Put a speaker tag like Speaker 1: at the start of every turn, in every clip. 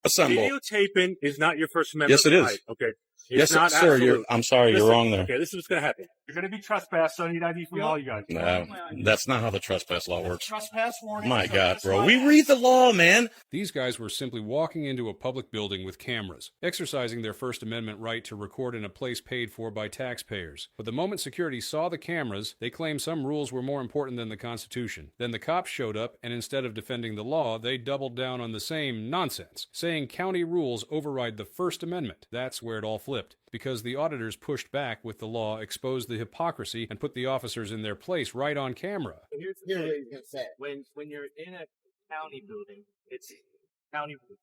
Speaker 1: Assemble.
Speaker 2: Videotaping is not your First Amendment
Speaker 1: Yes, it is.
Speaker 2: right. Okay.
Speaker 1: Yes,
Speaker 2: not
Speaker 1: sir. I'm sorry.
Speaker 2: Listen,
Speaker 1: you're wrong there.
Speaker 2: Okay, this is what's going to happen. You're going to be trespassed, so I need ID from all you guys.
Speaker 1: No, that's not how the trespass law works.
Speaker 3: Trespass warning.
Speaker 1: My God, bro. We read the law, man.
Speaker 4: These guys were simply walking into a public building with cameras, exercising their First Amendment right to record in a place paid for by taxpayers. But the moment security saw the cameras, they claimed some rules were more important than the Constitution. Then the cops showed up, and instead of defending the law, they doubled down on the same nonsense, saying county rules override the First Amendment. That's where it all flipped, because the auditors pushed back with the law, exposed the hypocrisy, and put the officers in their place right on camera.
Speaker 3: Here's what he's going to say.
Speaker 5: When you're in a county building, it's county rules.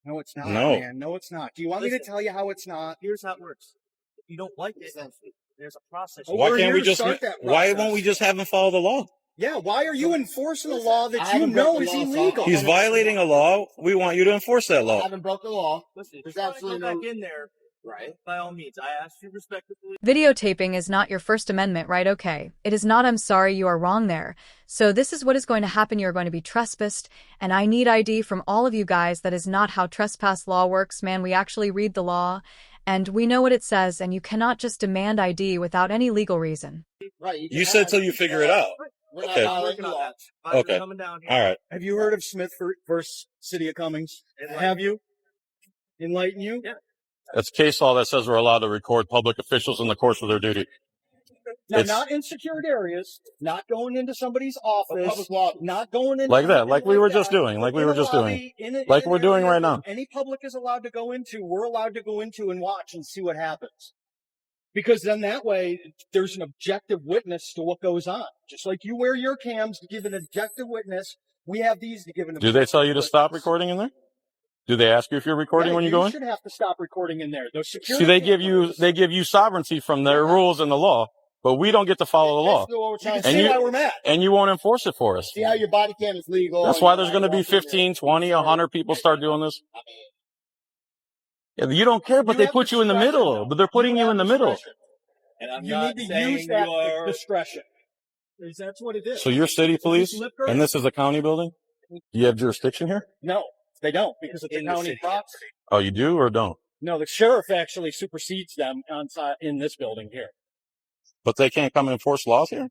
Speaker 3: No, it's not,
Speaker 1: No.
Speaker 3: man. No, it's not. Do you want me to tell you how it's not?
Speaker 5: Here's how it works. If you don't like it, there's a process.
Speaker 3: Oh,
Speaker 1: Why
Speaker 3: we're
Speaker 1: can't
Speaker 3: here
Speaker 1: we
Speaker 3: to
Speaker 1: just?
Speaker 3: start that
Speaker 1: Why
Speaker 3: process.
Speaker 1: won't we just have him follow the law?
Speaker 3: Yeah, why are you enforcing a law that
Speaker 6: I
Speaker 3: you
Speaker 6: haven't
Speaker 3: know
Speaker 6: broken
Speaker 3: is
Speaker 6: the law, so
Speaker 3: illegal?
Speaker 1: He's violating a law. We want you to enforce that
Speaker 6: I
Speaker 1: law.
Speaker 6: haven't broke the law.
Speaker 5: Listen, if
Speaker 6: There's
Speaker 5: you want to
Speaker 6: absolutely
Speaker 5: go
Speaker 6: no-
Speaker 5: back in there, right? By all means, I ask you respectfully.
Speaker 7: Videotaping is not your First Amendment right, okay? It is not. I'm sorry, you are wrong there. So this is what is going to happen. You're going to be trespassed, and I need ID from all of you guys. That is not how trespass law works, man. We actually read the law, and we know what it says, and you cannot just demand ID without any legal reason.
Speaker 6: Right.
Speaker 1: You said till you figure it out.
Speaker 6: We're not
Speaker 1: Okay.
Speaker 6: violating the law.
Speaker 1: Okay.
Speaker 5: Coming down here.
Speaker 1: All right.
Speaker 3: Have you heard of Smith versus City of Cummings? Have you? Enlighten you?
Speaker 5: Yeah.
Speaker 1: That's case law that says we're allowed to record public officials in the course of their duty.
Speaker 3: Now,
Speaker 1: It's-
Speaker 3: not in secured areas, not going into somebody's office,
Speaker 6: Public law.
Speaker 3: not going into
Speaker 1: Like that, like we were just
Speaker 3: that.
Speaker 1: doing, like we
Speaker 3: In
Speaker 1: were
Speaker 3: a
Speaker 1: just
Speaker 3: lobby,
Speaker 1: doing.
Speaker 3: in a-
Speaker 1: Like
Speaker 3: in an
Speaker 1: we're doing
Speaker 3: area
Speaker 1: right now.
Speaker 3: that any public is allowed to go into, we're allowed to go into and watch and see what happens. Because then that way, there's an objective witness to what goes on. Just like you wear your cams to give an objective witness, we have these to give an
Speaker 1: Do they tell you to
Speaker 3: objective
Speaker 1: stop
Speaker 3: witness.
Speaker 1: recording in there? Do they ask you if you're recording
Speaker 3: Yeah,
Speaker 1: when you go in?
Speaker 3: should have to stop recording in there. Those security
Speaker 1: See, they give you sovereignty from their rules and the law, but we don't get to follow the law,
Speaker 6: Basically what we're
Speaker 3: You
Speaker 6: trying
Speaker 3: can
Speaker 6: to
Speaker 1: And
Speaker 3: see
Speaker 1: you-
Speaker 3: why we're mad.
Speaker 1: and you won't enforce it for us.
Speaker 6: see how your body cam is legal.
Speaker 1: That's
Speaker 6: and
Speaker 1: why there's going to
Speaker 6: I
Speaker 1: be
Speaker 6: walk in there.
Speaker 1: 15, 20, 100 people start doing this.
Speaker 6: I mean,
Speaker 1: Yeah, you don't care, but
Speaker 3: You
Speaker 1: they
Speaker 3: have
Speaker 1: put you in the
Speaker 3: discretion,
Speaker 1: middle.
Speaker 3: though.
Speaker 1: But they're putting you
Speaker 3: have
Speaker 1: in the middle.
Speaker 3: discretion.
Speaker 5: And I'm
Speaker 3: You
Speaker 5: not
Speaker 3: need to
Speaker 5: saying
Speaker 3: use that
Speaker 5: you are.
Speaker 3: discretion. That's what it is.
Speaker 1: So you're city police, and this is a county building? You have jurisdiction here?
Speaker 3: No, they don't, because it's a
Speaker 5: In the
Speaker 3: county
Speaker 5: city.
Speaker 3: property.
Speaker 1: Oh, you do or don't?
Speaker 3: No, the sheriff actually supersedes them in this building here.
Speaker 1: But they can't come and enforce laws here?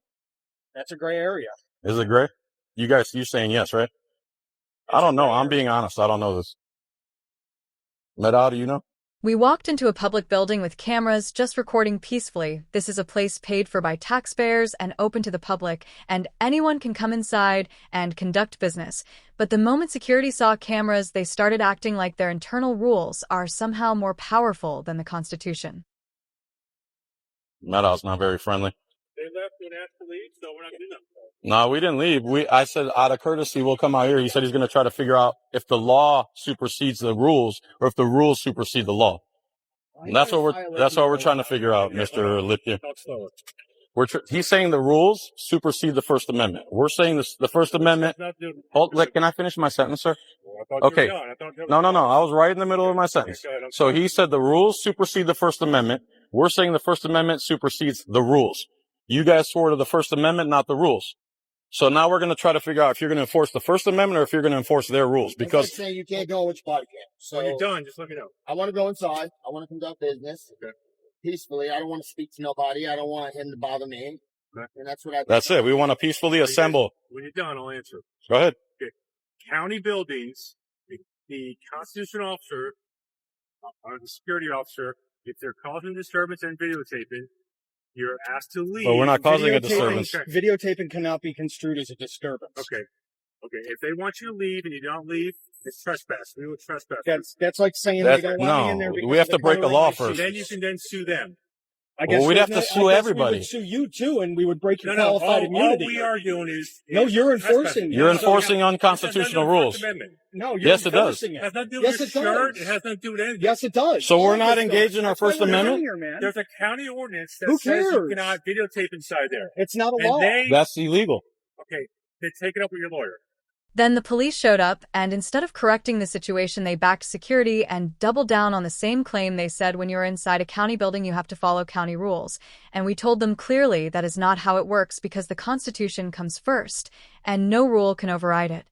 Speaker 3: That's a gray area.
Speaker 1: Is it gray? You're saying yes, right? I don't know. I'm being honest. I don't know this. Medal, do you know?
Speaker 7: We walked into a public building with cameras, just recording peacefully. This is a place paid for by taxpayers and open to the public, and anyone can come inside and conduct business. But the moment security saw cameras, they started acting like their internal rules are somehow more powerful than the Constitution.
Speaker 1: Medal's not very friendly.
Speaker 2: They left and asked to leave, so we're not doing that.
Speaker 1: No, we didn't leave. I said out of courtesy, we'll come out here. He said he's going to try to figure out if the law supersedes the rules or if the rules supersede the law. And that's what we're trying to figure out, Mr. Lipke.
Speaker 2: Talk slower.
Speaker 1: He's saying the rules supersede the First Amendment. We're saying the First Amendment. Can I finish my sentence, sir? Okay. No. I was right in the middle of my sentence. So he said the rules supersede the First Amendment. We're saying the First Amendment supersedes the rules. You guys swore to the First Amendment, not the rules. So now we're going to try to figure out if you're going to enforce the First Amendment or if you're going to enforce their rules.
Speaker 6: it's like
Speaker 1: Because
Speaker 6: saying you can't go with your body cam. So
Speaker 2: When you're done, just let me know.
Speaker 6: I want to go inside. I want to conduct business
Speaker 2: Okay.
Speaker 6: peacefully. I don't want to speak to nobody. I don't want him to bother me.
Speaker 2: Okay.
Speaker 6: And that's what I.
Speaker 1: that's it. We want to peacefully assemble.
Speaker 2: When you're done, I'll answer.
Speaker 1: Go ahead.
Speaker 2: County buildings, the constitutional officer or the security officer, if they're causing disturbance and videotaping, you're asked to leave.
Speaker 1: But we're not causing a
Speaker 3: Videotaping-
Speaker 1: disturbance.
Speaker 3: Videotaping cannot be construed as a disturbance.
Speaker 2: Okay. If they want you to leave and you don't leave, it's trespass. We will trespass.
Speaker 3: That's like saying they don't want me in there.
Speaker 1: No,
Speaker 3: because
Speaker 1: we have
Speaker 3: of the
Speaker 1: to break
Speaker 3: color
Speaker 1: a law
Speaker 3: of my
Speaker 1: first.
Speaker 3: shoes.
Speaker 2: Then you can then sue them.
Speaker 3: I
Speaker 1: Well,
Speaker 3: guess
Speaker 1: we'd have to
Speaker 3: I
Speaker 1: sue
Speaker 3: guess
Speaker 1: everybody.
Speaker 3: We would sue you too, and we would break your
Speaker 2: No.
Speaker 3: qualified
Speaker 2: All
Speaker 3: immunity.
Speaker 2: we are doing is
Speaker 3: No, you're
Speaker 2: trespassing.
Speaker 3: enforcing.
Speaker 1: You're
Speaker 3: So,
Speaker 1: enforcing
Speaker 2: It has
Speaker 1: unconstitutional
Speaker 2: nothing to do with
Speaker 1: rules.
Speaker 2: the First Amendment.
Speaker 3: No, you're
Speaker 1: Yes, it does.
Speaker 3: enforcing
Speaker 2: It has nothing to do
Speaker 3: Yes,
Speaker 2: with
Speaker 3: it
Speaker 2: your shirt.
Speaker 3: does.
Speaker 2: It has nothing to do with anything.
Speaker 3: Yes, it does.
Speaker 1: So we're
Speaker 3: All
Speaker 1: not
Speaker 3: of this
Speaker 1: engaged
Speaker 3: does.
Speaker 1: in our
Speaker 3: That's why
Speaker 1: First
Speaker 3: we're down
Speaker 1: Amendment?
Speaker 3: here, man.
Speaker 2: There's a county ordinance that
Speaker 3: Who
Speaker 2: says you
Speaker 3: cares?
Speaker 2: cannot videotape inside there.
Speaker 3: It's not a
Speaker 2: And
Speaker 3: law.
Speaker 1: That's illegal.
Speaker 2: Okay, then take it up with your lawyer.
Speaker 7: Then the police showed up, and instead of correcting the situation, they backed security and doubled down on the same claim. They said when you're inside a county building, you have to follow county rules. And we told them clearly that is not how it works, because the Constitution comes first, and no rule can override it.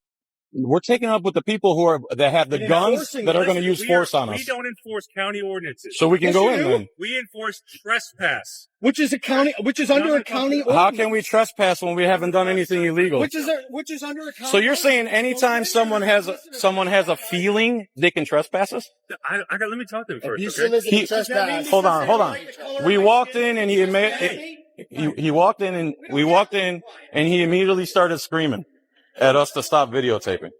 Speaker 1: We're taking up with the people that have the
Speaker 3: And
Speaker 1: guns
Speaker 3: enforcing
Speaker 1: that are
Speaker 3: it.
Speaker 1: going to use force on
Speaker 2: We
Speaker 1: us.
Speaker 2: don't enforce county ordinances.
Speaker 1: So we can
Speaker 3: Yes,
Speaker 1: go
Speaker 3: you
Speaker 1: in
Speaker 3: do.
Speaker 1: then.
Speaker 2: We enforce trespass.
Speaker 3: which is under a county ordinance.
Speaker 1: How can we trespass when we haven't done anything illegal?
Speaker 3: Which is under a county
Speaker 1: So you're saying
Speaker 3: ordinance.
Speaker 1: anytime someone has a feeling, they can trespass us?
Speaker 2: Let me talk to him first.
Speaker 6: You
Speaker 2: Okay?
Speaker 6: seen this in
Speaker 1: He-
Speaker 6: the trespass?
Speaker 1: Hold on. We walked in and he walked in and he immediately started screaming at us to stop videotaping.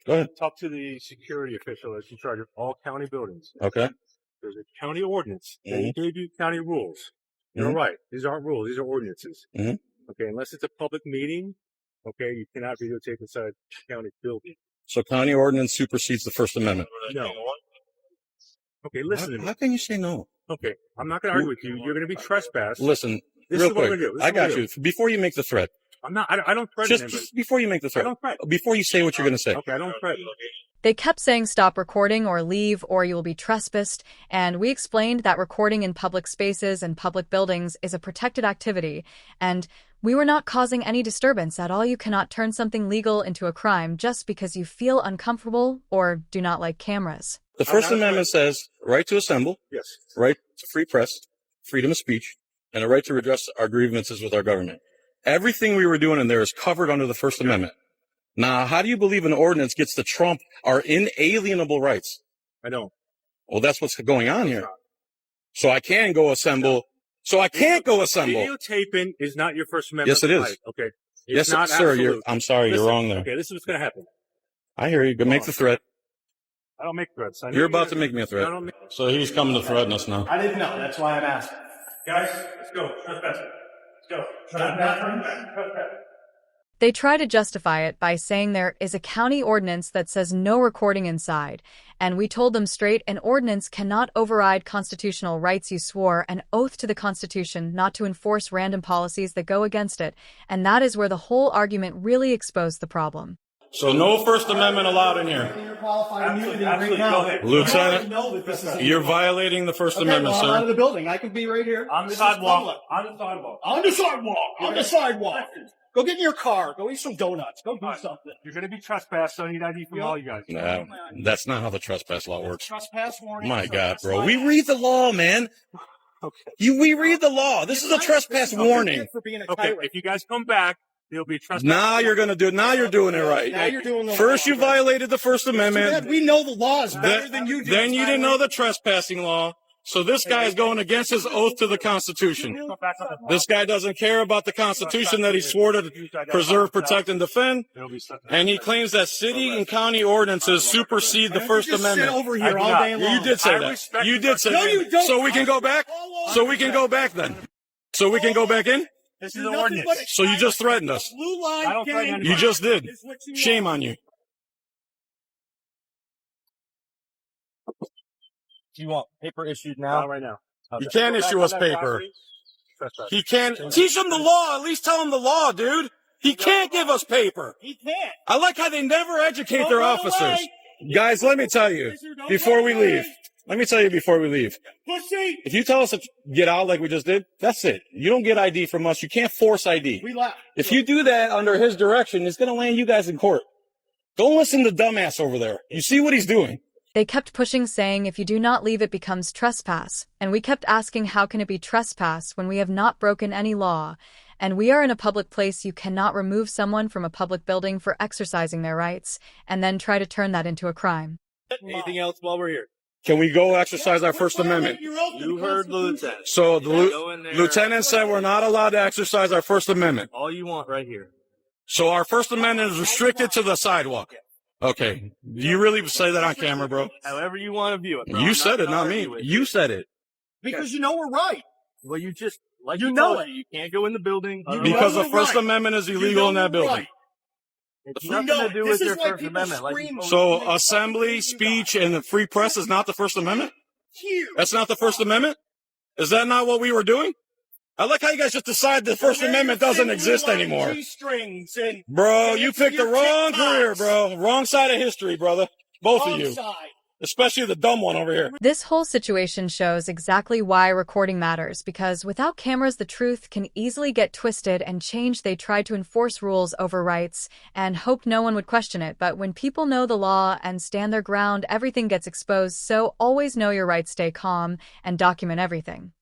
Speaker 1: Go ahead.
Speaker 2: Talk to the security official that's in charge of all county buildings.
Speaker 1: Okay.
Speaker 2: There's a county ordinance. They gave you county rules. You're
Speaker 1: Mhm.
Speaker 2: right. These aren't rules. These are ordinances.
Speaker 1: Mhm.
Speaker 2: Okay. Unless it's a public meeting, okay, you cannot videotape inside county building.
Speaker 1: So county ordinance supersedes the First Amendment.
Speaker 2: No. Okay, listen to me.
Speaker 1: How can you say no?
Speaker 2: Okay, I'm not going to argue with you. You're going to be trespassed.
Speaker 1: Listen,
Speaker 2: This
Speaker 1: real
Speaker 2: is what we're
Speaker 1: quick.
Speaker 2: gonna do. This
Speaker 1: I
Speaker 2: is what
Speaker 1: got
Speaker 2: we're
Speaker 1: you. Before you make the threat,
Speaker 2: I'm not. I don't threaten anybody.
Speaker 1: just before you make the
Speaker 2: I
Speaker 1: threat,
Speaker 2: don't threaten.
Speaker 1: before you say what you're going to say.
Speaker 2: Okay, I don't threaten.
Speaker 7: They kept saying stop recording or leave or you will be trespassed, and we explained that recording in public spaces and public buildings is a protected activity, and we were not causing any disturbance at all. You cannot turn something legal into a crime just because you feel uncomfortable or do not like cameras.
Speaker 1: The First Amendment says right to assemble,
Speaker 2: Yes.
Speaker 1: right to free press, freedom of speech, and a right to redress our grievances with our government. Everything we were doing in there is covered under the First Amendment. Now, how do you believe an ordinance gets to trump our inalienable rights?
Speaker 2: I don't.
Speaker 1: Well, that's what's going on here. So I can go assemble. So I can't go assemble.
Speaker 2: Videotaping is not your First Amendment.
Speaker 1: Yes, it is.
Speaker 2: right. Okay.
Speaker 1: Yes,
Speaker 2: It's not
Speaker 1: sir.
Speaker 2: absolute.
Speaker 1: I'm sorry.
Speaker 2: Listen,
Speaker 1: you're wrong there.
Speaker 2: Okay, this is what's going to happen.
Speaker 1: I hear you. Go make
Speaker 2: on.
Speaker 1: the threat.
Speaker 2: I don't make threats. I know
Speaker 1: You're
Speaker 2: you
Speaker 1: about
Speaker 2: guys-
Speaker 1: to make me a threat.
Speaker 2: I don't make-
Speaker 1: So he's coming to threaten us now.
Speaker 3: I didn't know. That's why I'm asking.
Speaker 2: Guys, let's go. Trespass. Let's go. Trespass.
Speaker 7: They try to justify it by saying there is a county ordinance that says no recording inside, and we told them straight an ordinance cannot override constitutional rights. You swore an oath to the Constitution not to enforce random policies that go against it, and that is where the whole argument really exposed the problem.
Speaker 1: So no First Amendment allowed in here.
Speaker 3: You're qualified immunity
Speaker 2: Absolutely.
Speaker 3: right now.
Speaker 2: Go ahead.
Speaker 1: Lieutenant,
Speaker 3: know that this is
Speaker 1: you're violating the First
Speaker 3: okay,
Speaker 1: Amendment,
Speaker 3: well, I'm out of
Speaker 1: sir.
Speaker 3: the building. I can be right here.
Speaker 2: On the
Speaker 3: This is
Speaker 2: sidewalk.
Speaker 3: public.
Speaker 2: On the sidewalk.
Speaker 3: On the sidewalk. On the sidewalk. Go get in your car. Go eat some donuts. Go do
Speaker 2: Alright.
Speaker 3: something.
Speaker 2: You're going to be trespassed, so I need ID from all you guys.
Speaker 1: Nah, that's not how the trespass law works.
Speaker 3: Trespass warning.
Speaker 1: My God, bro. We read the law, man.
Speaker 2: Okay.
Speaker 1: We read the law. This is a trespass warning.
Speaker 3: For being a
Speaker 2: Okay,
Speaker 3: tyrant.
Speaker 2: if you guys come back, there'll be trespass.
Speaker 1: Now you're going to do it. Now you're doing it right.
Speaker 3: Now you're doing the
Speaker 1: First,
Speaker 3: law.
Speaker 1: you violated the First
Speaker 3: Too bad
Speaker 1: Amendment.
Speaker 3: we know the laws better than you do.
Speaker 1: Then you didn't know the trespassing law. So this guy is going against his oath to the Constitution. This guy doesn't care about the Constitution that he swore to preserve, protect, and defend. And he claims that city and county ordinances supersede the First
Speaker 3: Just
Speaker 1: Amendment.
Speaker 3: sit over here all day long.
Speaker 1: You did say
Speaker 2: I
Speaker 1: that.
Speaker 2: respect
Speaker 1: You
Speaker 2: the
Speaker 1: did
Speaker 2: First
Speaker 1: say
Speaker 3: No,
Speaker 1: that.
Speaker 3: you don't.
Speaker 1: So we can go back? So we can go back then. So we can go back in?
Speaker 2: This is
Speaker 3: You're
Speaker 2: an
Speaker 3: nothing but
Speaker 2: ordinance.
Speaker 3: a
Speaker 1: So you just threatened us.
Speaker 3: blue line
Speaker 2: I don't threaten
Speaker 3: gang
Speaker 2: anybody.
Speaker 1: You just did.
Speaker 3: is what you
Speaker 1: Shame
Speaker 3: are.
Speaker 1: on you.
Speaker 5: Do you want paper issued
Speaker 2: Not
Speaker 5: now?
Speaker 2: right now.
Speaker 1: You can't issue us paper.
Speaker 2: Trespass.
Speaker 1: He can't. Teach him the law. At least tell him the law, dude. He can't give us paper.
Speaker 3: He can't.
Speaker 1: I like how they never educate
Speaker 3: Don't
Speaker 1: their
Speaker 3: run
Speaker 1: officers.
Speaker 3: away.
Speaker 1: Guys, let me tell you, before we leave,
Speaker 3: Pussy.
Speaker 1: if you tell us to get out like we just did, that's it. You don't get ID from us. You can't force ID.
Speaker 3: We left.
Speaker 1: If you do that under his direction, it's going to land you guys in court. Don't listen to dumbass over there. You see what he's doing.
Speaker 7: They kept pushing, saying if you do not leave it becomes trespass, and we kept asking how can it be trespass when we have not broken any law, and we are in a public place. You cannot remove someone from a public building for exercising their rights, and then try to turn that into a crime.
Speaker 5: Anything else while we're here?
Speaker 1: Can we go exercise our First Amendment?
Speaker 5: You heard the lieutenant.
Speaker 1: So the
Speaker 5: Go in there.
Speaker 1: lieutenant said we're not allowed to exercise our First Amendment.
Speaker 5: All you want right here.
Speaker 1: So our First Amendment is restricted to the sidewalk. Okay. Do you really say that on camera, bro?
Speaker 5: However you want to view it. Bro.
Speaker 1: You
Speaker 5: I'm
Speaker 1: said it,
Speaker 5: gonna
Speaker 1: not
Speaker 5: argue
Speaker 1: me.
Speaker 5: with
Speaker 1: You said it.
Speaker 3: Because you know we're right.
Speaker 5: Well, you just, like
Speaker 3: You
Speaker 5: you
Speaker 3: know
Speaker 5: know
Speaker 3: it.
Speaker 5: you can't go in the building.
Speaker 3: You
Speaker 1: Because
Speaker 3: know
Speaker 1: the
Speaker 3: we're
Speaker 1: First
Speaker 3: right.
Speaker 1: Amendment is
Speaker 3: You
Speaker 1: illegal
Speaker 3: know
Speaker 1: in that
Speaker 3: we're
Speaker 1: building.
Speaker 3: right.
Speaker 5: It's
Speaker 3: We
Speaker 5: nothing
Speaker 3: know
Speaker 5: to do
Speaker 3: it.
Speaker 5: with
Speaker 3: This
Speaker 5: your
Speaker 3: is why
Speaker 5: First
Speaker 3: people
Speaker 5: Amendment. Like
Speaker 3: scream.
Speaker 5: you
Speaker 1: So assembly, speech, and the free press is not the First Amendment?
Speaker 3: Huge.
Speaker 1: That's not the First Amendment? Is that not what we were doing? I like how you guys just decide the First Amendment doesn't exist anymore.
Speaker 3: G-strings and
Speaker 1: Bro, you picked the
Speaker 3: your
Speaker 1: wrong
Speaker 3: TikToks.
Speaker 1: career, bro. Wrong side of history, brother. Both of
Speaker 3: wrong
Speaker 1: you.
Speaker 3: side.
Speaker 1: Especially the dumb one over here.
Speaker 7: This whole situation shows exactly why recording matters, because without cameras, the truth can easily get twisted and changed. They tried to enforce rules over rights and hoped no one would question it. But when people know the law and stand their ground, everything gets exposed. So always know your rights, stay calm, and document everything.